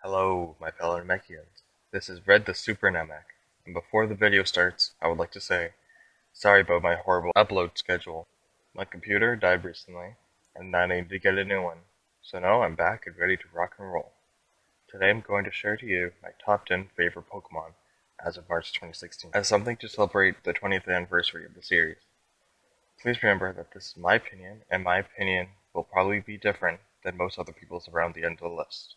Hello, my fellow Namekians. This is Red the Super Namek, and before the video starts, I would like to say, sorry about my horrible upload schedule. My computer died recently, and I need to get a new one. So now I'm back and ready to rock and roll. Today I'm going to share to you my top 10 favorite Pokemon as of March 2016, as something to celebrate the 20th anniversary of the series. Please remember that this is my opinion, and my opinion will probably be different than most other people's around the end of the list.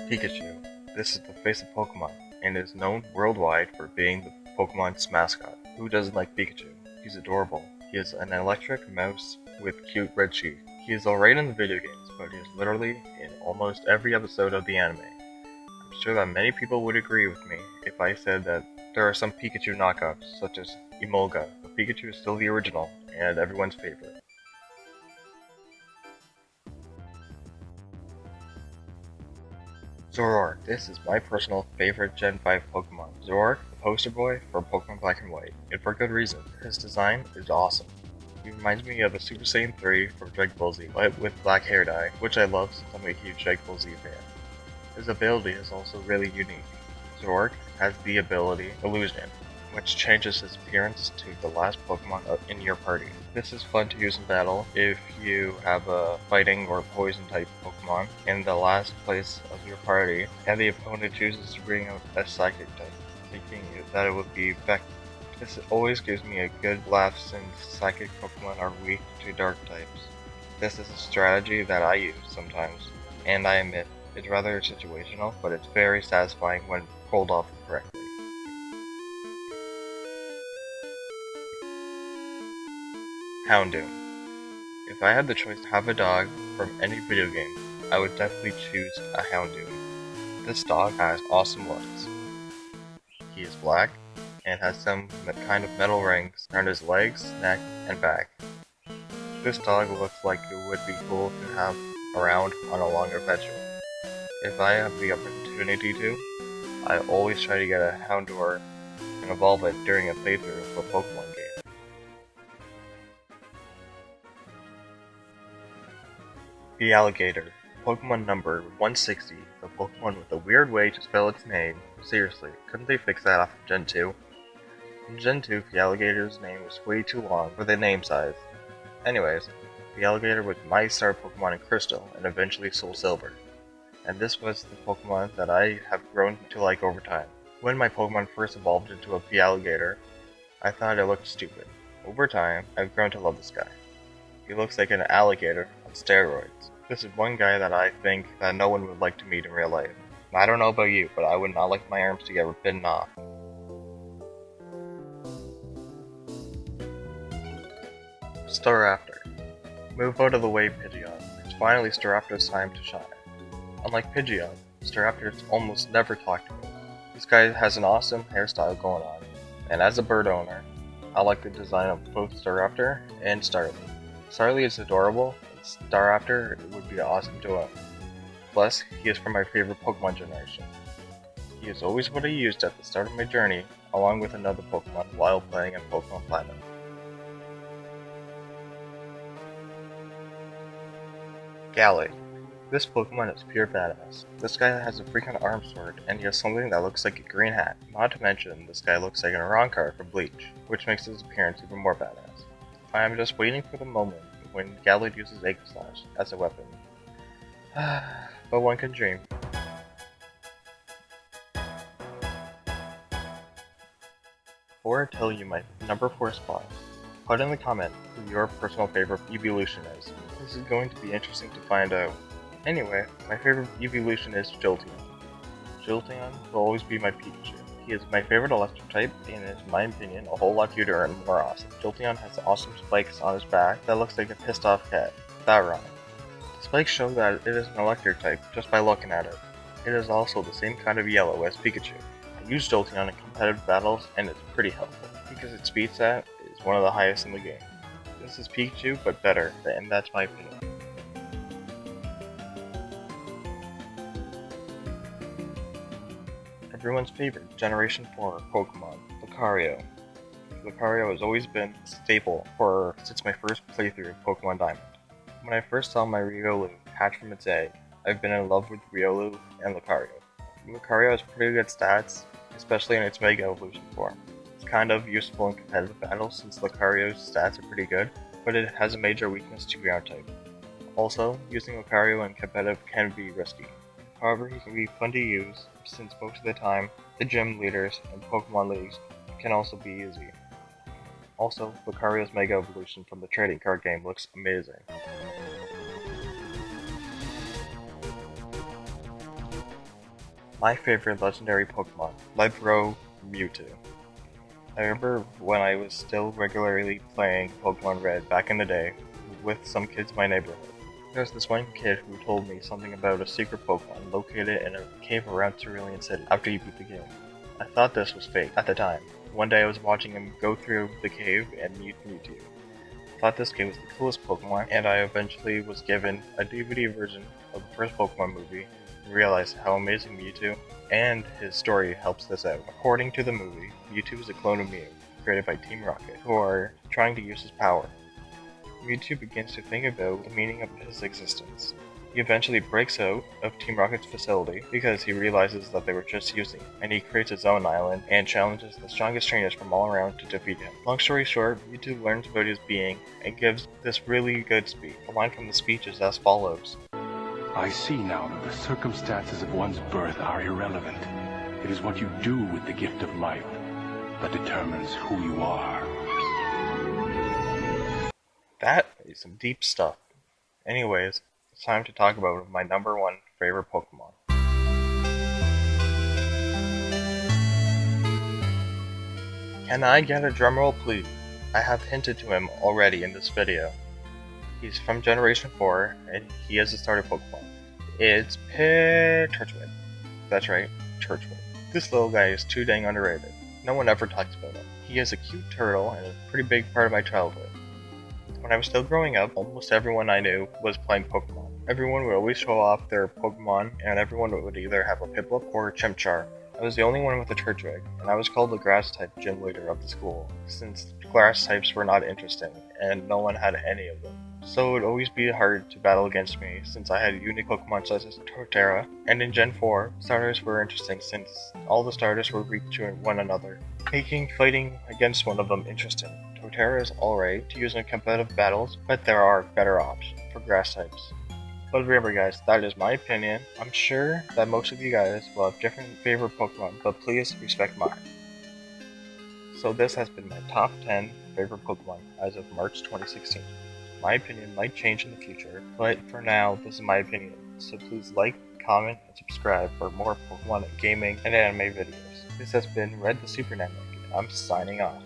Pikachu. This is the face of Pokemon, and is known worldwide for being the Pokemon's mascot. Who doesn't like Pikachu? He's adorable. He is an electric mouse with cute red teeth. He is alright in the video games, but he is literally in almost every episode of the anime. I'm sure that many people would agree with me if I said that there are some Pikachu knockoffs, such as Emolga, but Pikachu is still the original, and everyone's favorite. Zoroark. This is my personal favorite Gen 5 Pokemon. Zoroark, the poster boy for Pokemon Black and White, and for good reason. His design is awesome. He reminds me of a Super Saiyan 3 from Dragon Ball Z, but with black hair dye, which I love since I'm a huge Dragon Ball Z fan. His ability is also really unique. Zoroark has the ability Illusion, which changes his appearance to the last Pokemon in your party. This is fun to use in battle if you have a fighting or poison type Pokemon in the last place of your party and the opponent chooses to bring out a psychic type, thinking that it would be effective. This always gives me a good laugh since psychic Pokemon are weak to dark types. This is a strategy that I use sometimes, and I admit it's rather situational, but it's very satisfying when pulled off correctly. Houndoom. If I had the choice to have a dog from any video game, I would definitely choose a Houndoom. This dog has awesome looks. He is black and has some kind of metal rings around his legs, neck, and back. This dog looks like it would be cool to have around on a long adventure. If I have the opportunity to, I always try to get a Houndour and evolve it during a playthrough of a Pokemon game. The Alligator. Pokemon number 160, the Pokemon with a weird way to spell its name. Seriously, couldn't they fix that after Gen 2? In Gen 2, the Alligator's name was way too long for the name size. Anyways, the Alligator was my star Pokemon in Crystal and eventually Soul Silver. And this was the Pokemon that I have grown to like over time. When my Pokemon first evolved into a Alligator, I thought it looked stupid. Over time, I've grown to love this guy. He looks like an alligator on steroids. This is one guy that I think that no one would like to meet in real life. I don't know about you, but I would not like my arms to get bitten off. Staraptor. Move out of the way, Pidgeot. It's finally Staraptor's time to shine. Unlike Pidgeot, Staraptors almost never talk to me. This guy has an awesome hairstyle going on, and as a bird owner, I like the design of both Staraptor and Starly. Starly is adorable, and Staraptor would be awesome to own. Plus, he is from my favorite Pokemon generation. He is always what I used at the start of my journey, along with another Pokemon while playing in Pokemon Platinum. Gallade. This Pokemon is pure badass. This guy has a freaking arm sword, and he has something that looks like a green hat. Not to mention, this guy looks like an Arankar from Bleach, which makes his appearance even more badass. I am just waiting for the moment when Gallade uses Egg Slash as a weapon. But one can dream. Before I tell you my number 4 spot, put in the comment who your personal favorite evolution is. This is going to be interesting to find out. Anyway, my favorite evolution is Jolteon. Jolteon will always be my Pikachu. He is my favorite electric type, and is, in my opinion, a whole lot cuter and more awesome. Jolteon has awesome spikes on his back that looks like a pissed off cat. That rhyme. The spikes show that it is an electric type just by looking at it. It is also the same kind of yellow as Pikachu. I use Jolteon in competitive battles, and it's pretty helpful, because its speed stat is one of the highest in the game. This is Pikachu, but better, and that's my opinion. Everyone's favorite Generation 4 Pokemon, Lucario. Lucario has always been a staple since my first playthrough of Pokemon Diamond. When I first saw my Riolu hatch from its egg, I've been in love with Riolu and Lucario. Lucario has pretty good stats, especially in its Mega Evolution form. It's kind of useful in competitive battles since Lucario's stats are pretty good, but it has a major weakness to Ground type. Also, using Lucario in competitive can be risky. However, he can be fun to use since most of the time the gym leaders and Pokemon leagues can also be easy. Also, Lucario's Mega Evolution from the trading card game looks amazing. My favorite legendary Pokemon, Libro Mewtwo. I remember when I was still regularly playing Pokemon Red back in the day with some kids in my neighborhood. There's this one kid who told me something about a secret Pokemon located in a cave around Cerulean City after you beat the game. I thought this was fake at the time. One day I was watching him go through the cave and meet Mewtwo. I thought this kid was the coolest Pokemon, and I eventually was given a DVD version of the first Pokemon movie and realized how amazing Mewtwo and his story helps this out. According to the movie, Mewtwo is a clone of Mew, created by Team Rocket, who are trying to use his power. Mewtwo begins to think about the meaning of his existence. He eventually breaks out of Team Rocket's facility because he realizes that they were just using him, and he creates his own island and challenges the strongest trainers from all around to defeat him. Long story short, Mewtwo learns about his being and gives this really good speech. The line from the speech is as follows. I see now that the circumstances of one's birth are irrelevant. It is what you do with the gift of life that determines who you are. That is some deep stuff. Anyways, it's time to talk about my number one favorite Pokemon. Can I get a drumroll please? I have hinted to him already in this video. He's from Generation 4, and he is a starter Pokemon. It's Turtwig. That's right, Turtwig. This little guy is too dang underrated. No one ever talks about him. He is a cute turtle and a pretty big part of my childhood. When I was still growing up, almost everyone I knew was playing Pokemon. Everyone would always show off their Pokemon, and everyone would either have a Piplup or a Chimchar. I was the only one with a Turtwig, and I was called the Grass-type gym leader of the school, since Grass types were not interesting, and no one had any of them. So it would always be hard to battle against me, since I had unique Pokemon such as Torterra, and in Gen 4, starters were interesting since all the starters were weak to one another, making fighting against one of them interesting. Torterra is alright to use in competitive battles, but there are better options for grass types. But remember guys, that is my opinion. I'm sure that most of you guys will have different favorite Pokemon, but please respect mine. So this has been my top 10 favorite Pokemon as of March 2016. My opinion might change in the future, but for now, this is my opinion. So please like, comment, and subscribe for more Pokemon gaming and anime videos. This has been Red the Super Namek, and I'm signing off.